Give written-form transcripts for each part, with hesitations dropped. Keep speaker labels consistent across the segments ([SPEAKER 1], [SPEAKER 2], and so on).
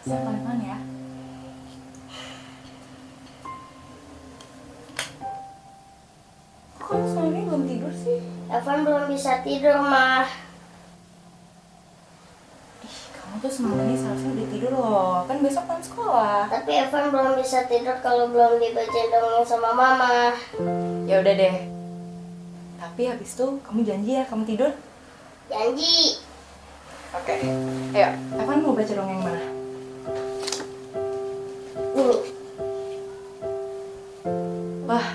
[SPEAKER 1] Pelan-pelan ya. Kok kamu selama ini belum tidur sih?
[SPEAKER 2] Evan belum bisa tidur, Mah.
[SPEAKER 1] Kamu tuh semalam ini seharusnya udah tidur loh. Kan besok kan sekolah.
[SPEAKER 2] Tapi Evan belum bisa tidur kalau belum dibacain dongeng sama Mama.
[SPEAKER 1] Ya udah deh. Tapi habis itu kamu janji ya kamu tidur?
[SPEAKER 2] Janji.
[SPEAKER 1] Oke. Ayo, Evan mau baca dongeng mana? Wah,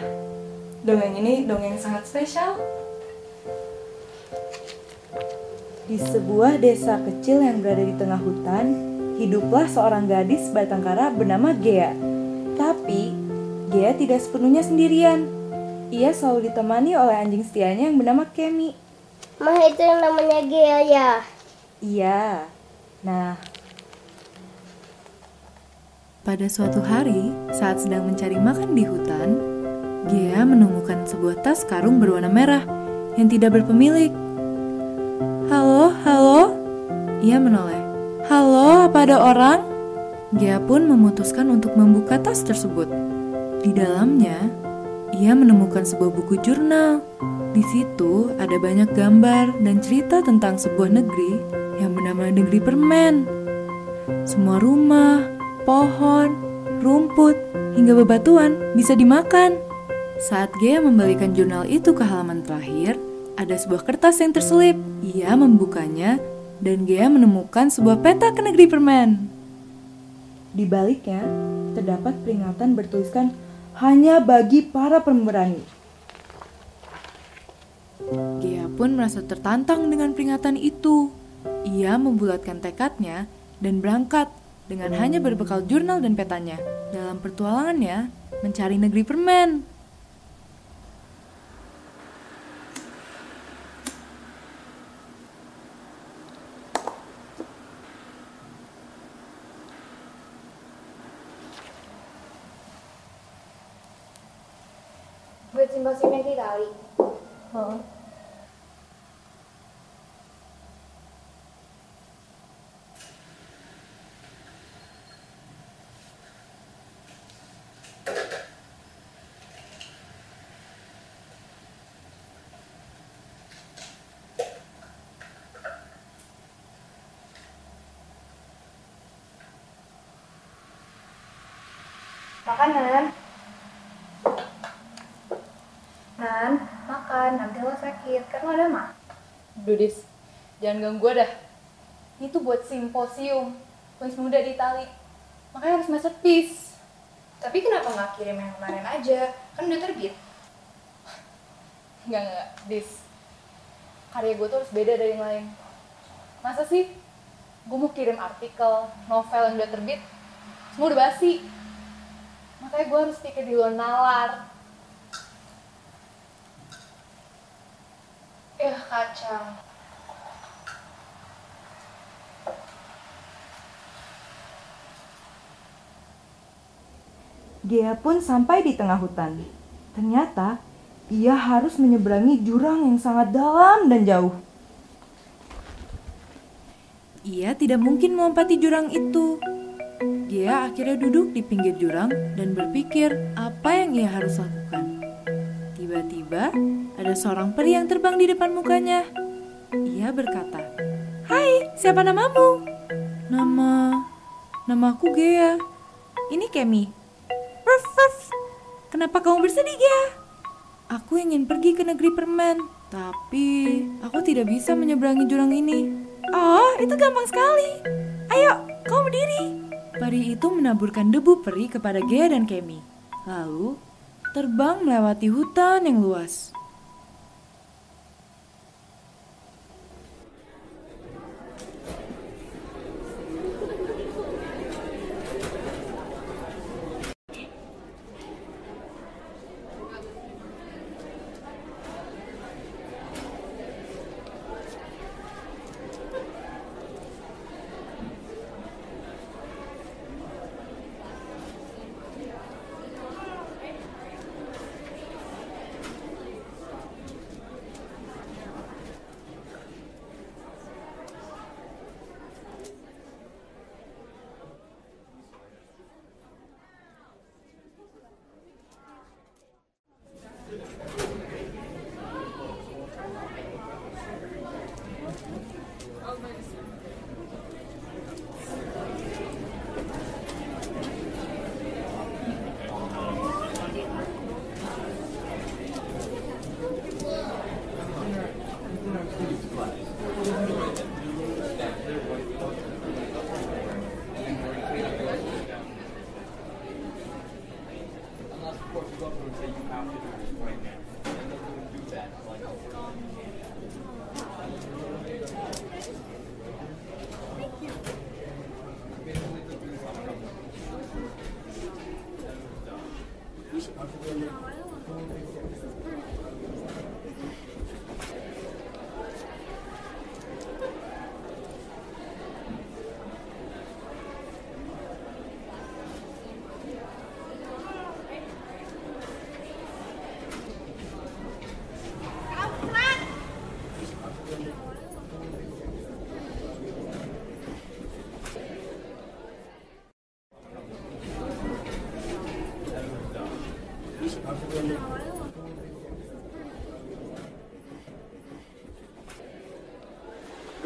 [SPEAKER 1] dongeng ini dongeng sangat spesial.
[SPEAKER 3] Di sebuah desa kecil yang berada di tengah hutan, hiduplah seorang gadis batang kara bernama Gea. Tapi, Gea tidak sepenuhnya sendirian. Ia selalu ditemani oleh anjing setianya yang bernama Kemi.
[SPEAKER 2] Mah, itu yang namanya Gea ya?
[SPEAKER 3] Iya. Nah, pada suatu hari, saat sedang mencari makan di hutan, Gea menemukan sebuah tas karung berwarna merah yang tidak berpemilik. Halo, halo? Ia menoleh. Halo, apa ada orang? Gea pun memutuskan untuk membuka tas tersebut. Di dalamnya, ia menemukan sebuah buku jurnal. Di situ ada banyak gambar dan cerita tentang sebuah negeri yang bernama negeri permen. Semua rumah, pohon, rumput, hingga bebatuan bisa dimakan. Saat Gea membalikan jurnal itu ke halaman terakhir, ada sebuah kertas yang terselip. Ia membukanya dan Gea menemukan sebuah peta ke negeri permen. Di baliknya, terdapat peringatan bertuliskan hanya bagi para pemberani. Gea pun merasa tertantang dengan peringatan itu. Ia membulatkan tekadnya dan berangkat dengan hanya berbekal jurnal dan petanya dalam pertualangannya mencari negeri permen.
[SPEAKER 2] Buat simpang-simpang di kali.
[SPEAKER 1] Makan, Nan, makan, nanti lo sakit, kan lo ada mah. Dudis, jangan ganggu gue dah. Ini tuh buat simposium, kuis muda di Itali. Makanya harus masterpiece.
[SPEAKER 4] Tapi kenapa nggak kirim yang kemarin aja? Kan udah terbit.
[SPEAKER 1] Enggak, Dis. Karya gue tuh harus beda dari yang lain. Masa sih? Gue mau kirim artikel, novel yang udah terbit, semua udah basi. Makanya gue harus pikir di luar nalar.
[SPEAKER 4] Kacang.
[SPEAKER 3] Gea pun sampai di tengah hutan. Ternyata, ia harus menyeberangi jurang yang sangat dalam dan jauh. Ia tidak mungkin melompati jurang itu. Gea akhirnya duduk di pinggir jurang dan berpikir apa yang ia harus lakukan. Tiba-tiba, ada seorang peri yang terbang di depan mukanya. Ia berkata, "Hai, siapa namamu?" Nama aku Gea. Ini Kemi. Ruff, ruff. Kenapa kamu bersedih, Gea? Aku ingin pergi ke negeri permen, tapi aku tidak bisa menyeberangi jurang ini. Oh, itu gampang sekali. Ayo, kau berdiri. Peri itu menaburkan debu peri kepada Gea dan Kemi. Lalu, terbang melewati hutan yang luas.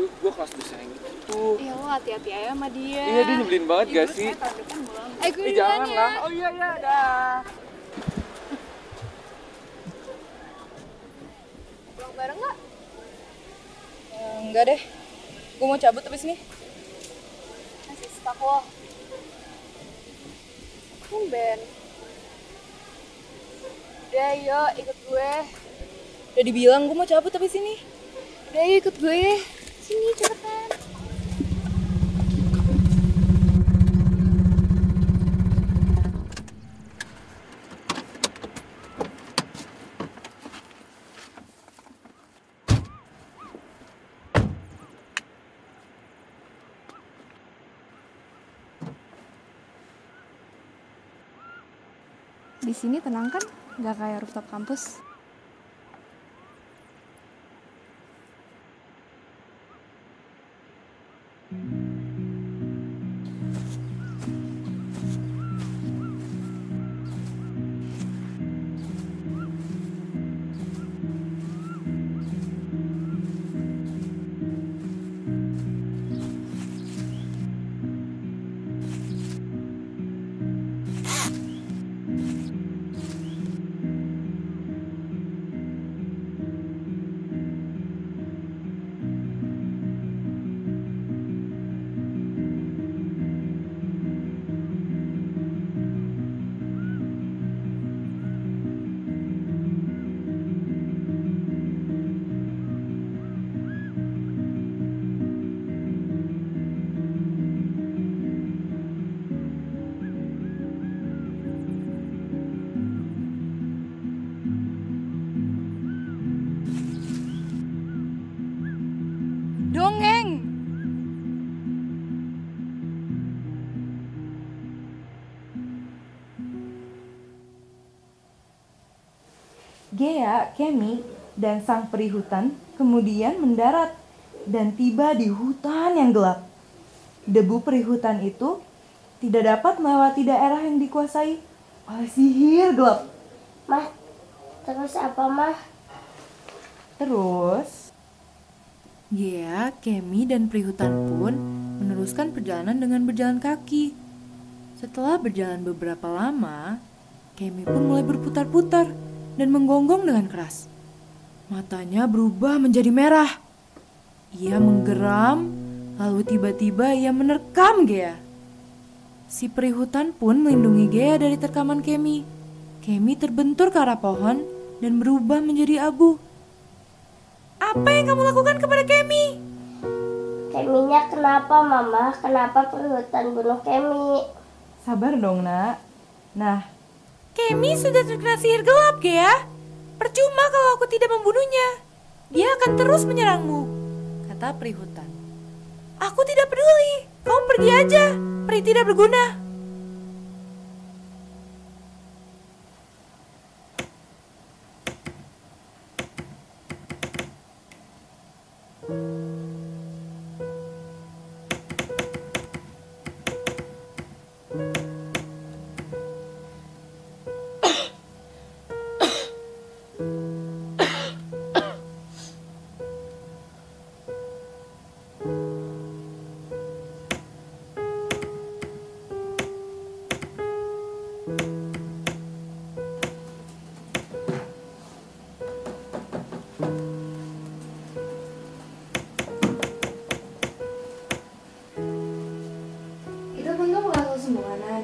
[SPEAKER 5] Duh, gue kelas bisa yang gitu.
[SPEAKER 1] Iya, lo hati-hati aja sama dia.
[SPEAKER 5] Iya, dia nyebelin banget gak sih?
[SPEAKER 1] Gue
[SPEAKER 5] Jangan
[SPEAKER 1] duluan
[SPEAKER 5] lah.
[SPEAKER 1] ya.
[SPEAKER 5] Oh iya, dah.
[SPEAKER 1] Pulang bareng nggak? Enggak deh. Gue mau cabut abis ini. Masih stuck lo. Tumben. Udah, yuk ikut gue. Udah dibilang gue mau cabut abis ini. Udah, yuk ikut gue. Sini, cepetan. Di sini tenang kan? Gak kayak rooftop kampus. Dongeng.
[SPEAKER 3] Gea, Kemi, dan sang peri hutan kemudian mendarat dan tiba di hutan yang gelap. Debu peri hutan itu tidak dapat melewati daerah yang dikuasai oleh sihir gelap.
[SPEAKER 2] Mah, terus apa mah?
[SPEAKER 3] Terus, Gea, Kemi, dan peri hutan pun meneruskan perjalanan dengan berjalan kaki. Setelah berjalan beberapa lama, Kemi pun mulai berputar-putar dan menggonggong dengan keras. Matanya berubah menjadi merah. Ia menggeram, lalu tiba-tiba ia menerkam Gea. Si peri hutan pun melindungi Gea dari terkaman Kemi. Kemi terbentur ke arah pohon dan berubah menjadi abu. Apa yang kamu lakukan kepada Kemi?
[SPEAKER 2] Keminya kenapa, Mama? Kenapa peri hutan bunuh Kemi?
[SPEAKER 3] Sabar dong, Nak. Nah, Kemi sudah terkena sihir gelap, Gea. Percuma kalau aku tidak membunuhnya. Dia akan terus menyerangmu, kata peri hutan. Aku tidak peduli. Kamu pergi aja. Peri tidak berguna.
[SPEAKER 4] Itu pun tuh nggak tahu sembuhanan.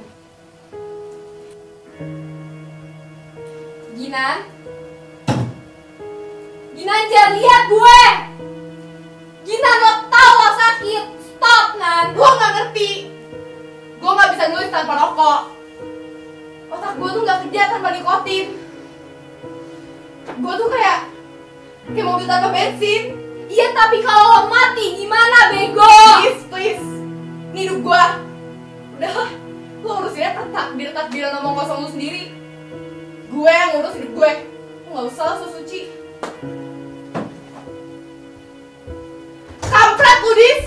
[SPEAKER 4] Ginan? Ginan, jangan lihat gue! Ginan, lo tau lo sakit! Stop, Nan!
[SPEAKER 1] Gue nggak ngerti. Gue nggak bisa nulis tanpa rokok. Otak gue tuh nggak kerja tanpa nikotin. Gue tuh kayak mobil tanpa bensin.
[SPEAKER 4] Iya, tapi kalau lo mati gimana, bego?
[SPEAKER 1] Please. Ini hidup gue. Udah, lo urusinnya takbiran ngomong kosong lu sendiri. Gue yang ngurus hidup gue. Lo nggak usah lah so suci. Kampret lu, Dis!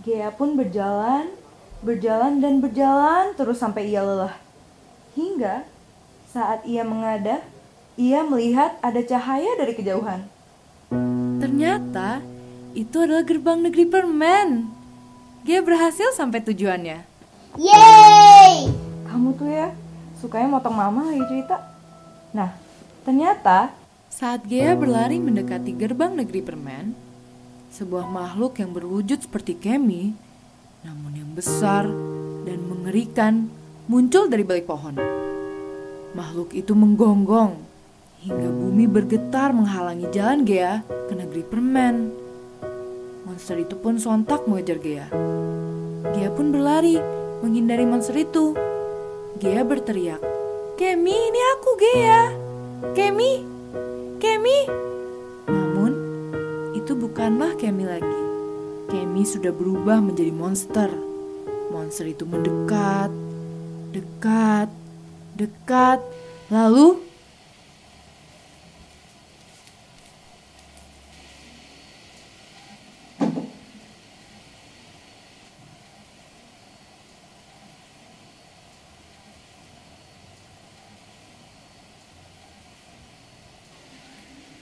[SPEAKER 3] Gea pun berjalan dan berjalan terus sampai ia lelah. Hingga saat ia mengadah, ia melihat ada cahaya dari kejauhan. Ternyata itu adalah gerbang negeri permen. Gea berhasil sampai tujuannya.
[SPEAKER 2] Yeay!
[SPEAKER 3] Kamu tuh ya, sukanya motong mama lagi cerita. Nah, ternyata saat Gea berlari mendekati gerbang negeri permen, sebuah makhluk yang berwujud seperti Kemi, namun yang besar dan mengerikan, muncul dari balik pohon. Makhluk itu menggonggong hingga bumi bergetar menghalangi jalan Gea ke negeri permen. Monster itu pun sontak mengejar Gea. Gea pun berlari menghindari monster itu. Gea berteriak, "Kemi, ini aku, Gea! Kemi! Kemi!" Namun, itu bukanlah Kemi lagi. Kemi sudah berubah menjadi monster. Monster itu mendekat, dekat, lalu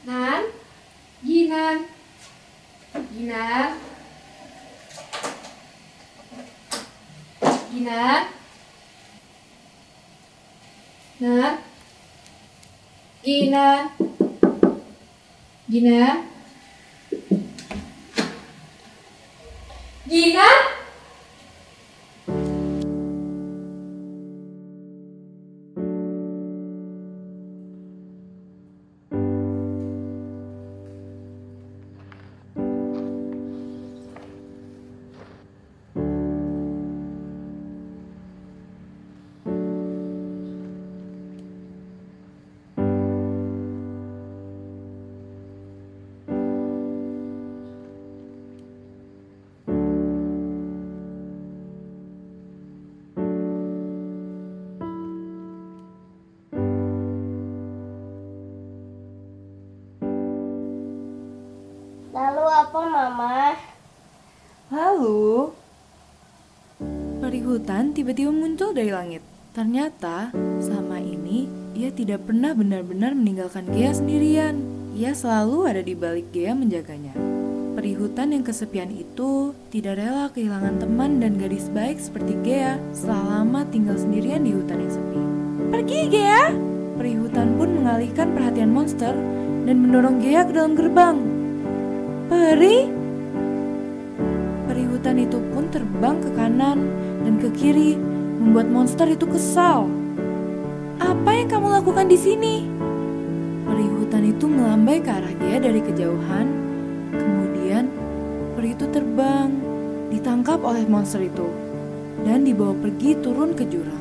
[SPEAKER 4] Nan? Ginan? Ginan? Ginan? Nan? Ginan? Ginan? Ginan?
[SPEAKER 2] Lalu apa, Mama?
[SPEAKER 3] Lalu, peri hutan tiba-tiba muncul dari langit. Ternyata, selama ini ia tidak pernah benar-benar meninggalkan Gea sendirian. Ia selalu ada di balik Gea menjaganya. Peri hutan yang kesepian itu tidak rela kehilangan teman dan gadis baik seperti Gea setelah lama tinggal sendirian di hutan yang sepi. Pergi Gea! Peri hutan pun mengalihkan perhatian monster dan mendorong Gea ke dalam gerbang. Peri? Peri hutan itu pun terbang ke kanan dan ke kiri, membuat monster itu kesal. Apa yang kamu lakukan di sini? Peri hutan itu melambai ke arah Gea dari kejauhan. Kemudian, peri itu terbang, ditangkap oleh monster itu, dan dibawa pergi turun ke jurang.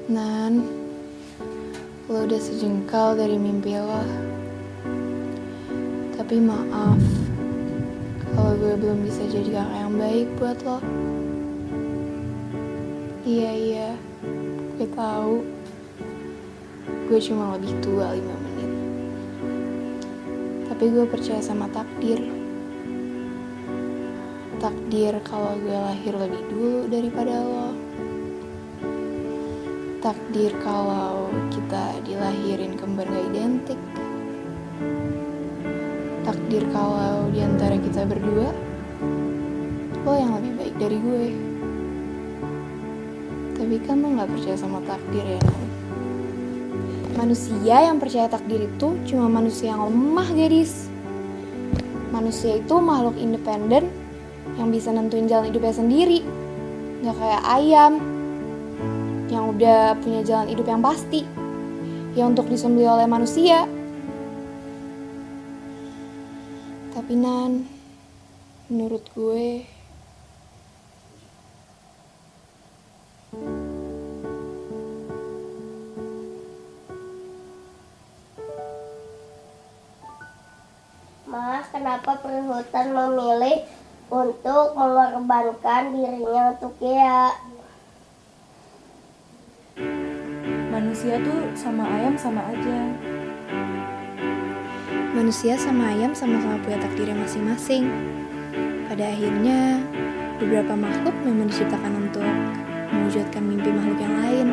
[SPEAKER 6] Nan, lo udah sejengkal dari mimpi lo. Tapi maaf, kalau gue belum bisa jadi kakak yang baik buat lo. Iya, gue tahu. Gue cuma lebih tua 5 menit. Tapi gue percaya sama takdir. Takdir kalau gue lahir lebih dulu daripada lo. Takdir kalau kita dilahirin kembar gak identik. Takdir kalau diantara kita berdua, lo yang lebih baik dari gue. Tapi kan lo gak percaya sama takdir ya, Nan? Manusia yang percaya takdir itu cuma manusia yang lemah, gadis. Manusia itu makhluk independen yang bisa nentuin jalan hidupnya sendiri. Gak kayak ayam yang udah punya jalan hidup yang pasti, yang untuk disembelih oleh manusia. Tapi Nan, menurut gue,
[SPEAKER 2] Mas, kenapa peri hutan memilih untuk mengorbankan dirinya untuk Gea?
[SPEAKER 3] Manusia tuh sama ayam sama aja.
[SPEAKER 6] manusia sama ayam sama-sama punya takdirnya masing-masing. Pada akhirnya, beberapa makhluk memang diciptakan untuk mewujudkan mimpi makhluk yang lain.